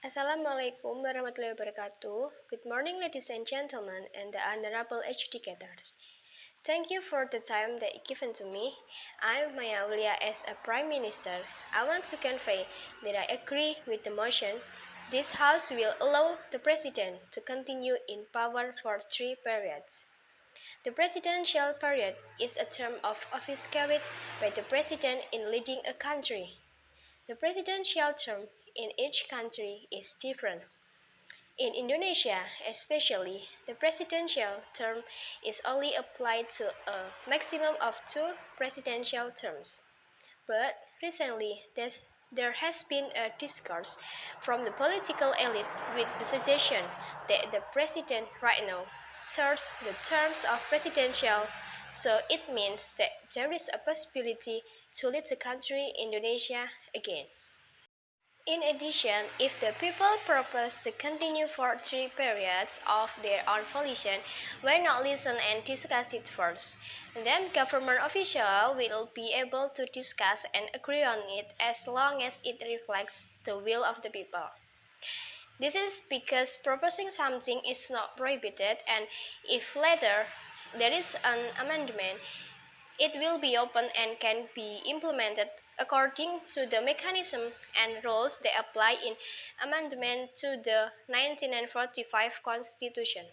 Assalamualaikum warahmatullahi wabarakatuh. Good morning, ladies and gentlemen, and the honorable educators. Thank you for the time that you given to me. I'm Maya Aulia as a Prime Minister. I want to convey that I agree with the motion. This House will allow the President to continue in power for 3 periods. The presidential period is a term of office carried by the President in leading a country. The presidential term in each country is different. In Indonesia, especially, the presidential term is only applied to a maximum of 2 presidential terms. But recently, there has been a discourse from the political elite with the suggestion that the president right now serves the terms of presidential, so it means that there is a possibility to lead the country Indonesia again. In addition, if the people propose to continue for 3 periods of their own volition, why not listen and discuss it first? And then government officials will be able to discuss and agree on it as long as it reflects the will of the people. This is because proposing something is not prohibited, and if later there is an amendment, it will be open and can be implemented according to the mechanism and rules that apply in amendment to the 1945 Constitution.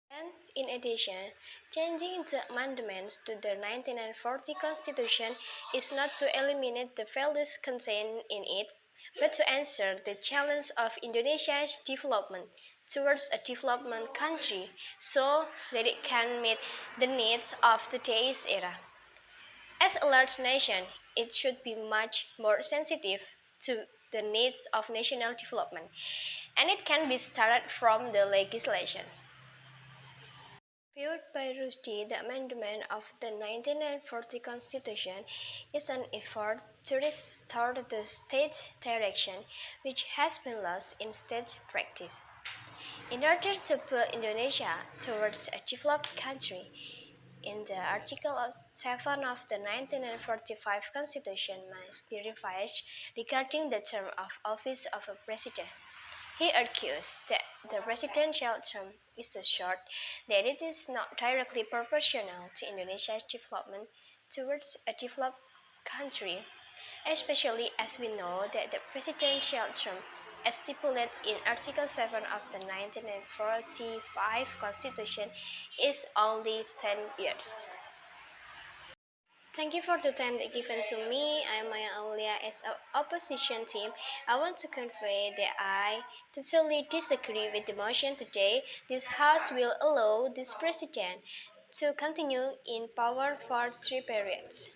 And in addition, changing the amendments to the 1940 Constitution is not to eliminate the values contained in it, but to answer the challenge of Indonesia's development towards a development country so that it can meet the needs of today's era. As a large nation, it should be much more sensitive to the needs of national development, and it can be started from the legislation. Viewed by Rushdie, the amendment of the 1940 Constitution is an effort to restore the state direction which has been lost in state practice. In order to build Indonesia towards a developed country, in the Article 7 of the 1945 Constitution must be revised regarding the term of office of a president. He argues that the presidential term is so short that it is not directly proportional to Indonesia's development towards a developed country, especially as we know that the presidential term, as stipulated in Article 7 of the 1945 Constitution, is only 10 years. Thank you for the time that given to me. I am Maya Aulia as an opposition team. I want to convey that I totally disagree with the motion today. This House will allow this president to continue in power for 3 periods.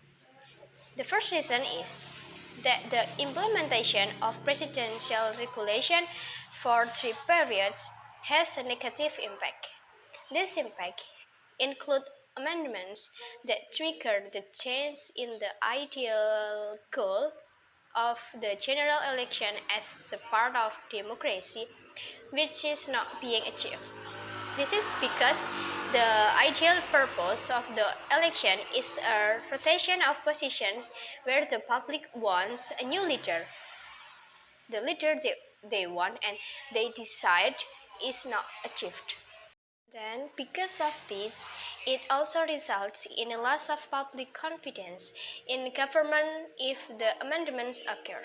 The first reason is that the implementation of presidential regulation for 3 periods has a negative impact. This impact includes amendments that trigger the change in the ideal goal of the general election as a part of democracy, which is not being achieved. This is because the ideal purpose of the election is a rotation of positions where the public wants a new leader. The leader they want and they decide is not achieved. Then, because of this, it also results in a loss of public confidence in government if the amendments occur.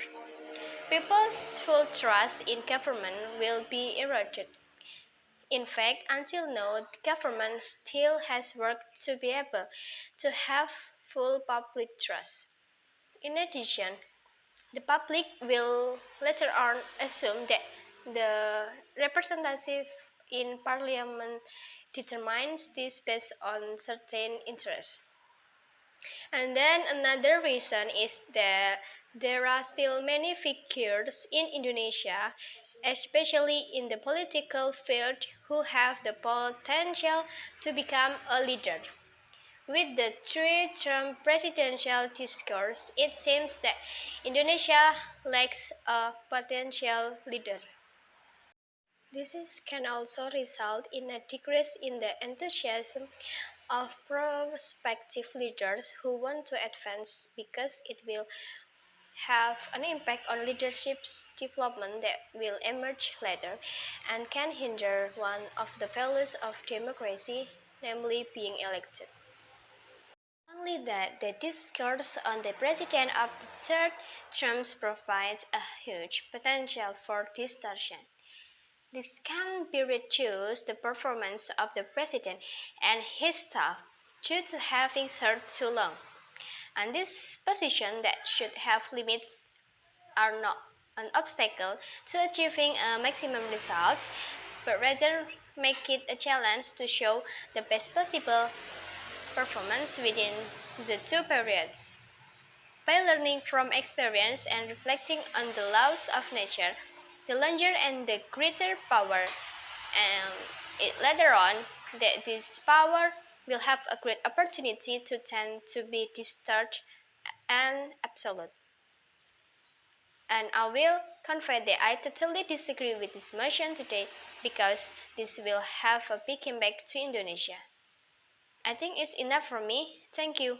People's full trust in government will be eroded. In fact, until now, the government still has work to be able to have full public trust. In addition, the public will later on assume that the representative in parliament determines this based on certain interests. And then another reason is that there are still many figures in Indonesia, especially in the political field, who have the potential to become a leader. With the 3-term presidential discourse, it seems that Indonesia lacks a potential leader. Can also result in a decrease in the enthusiasm of prospective leaders who want to advance because it will have an impact on leadership development that will emerge later and can hinder one of the values of democracy, namely being elected. Only that the discourse on the president of the third term provides a huge potential for distortion. This can be reduce the performance of the president and his staff due to having served too long. And this position that should have limits are not an obstacle to achieving a maximum results, but rather make it a challenge to show the best possible performance within the two periods. By learning from experience and reflecting on the laws of nature, the longer and the greater power, and later on, that this power will have a great opportunity to tend to be distorted and absolute. And I will confess that I totally disagree with this motion today because this will have a big impact to Indonesia. I think it's enough for me. Thank you.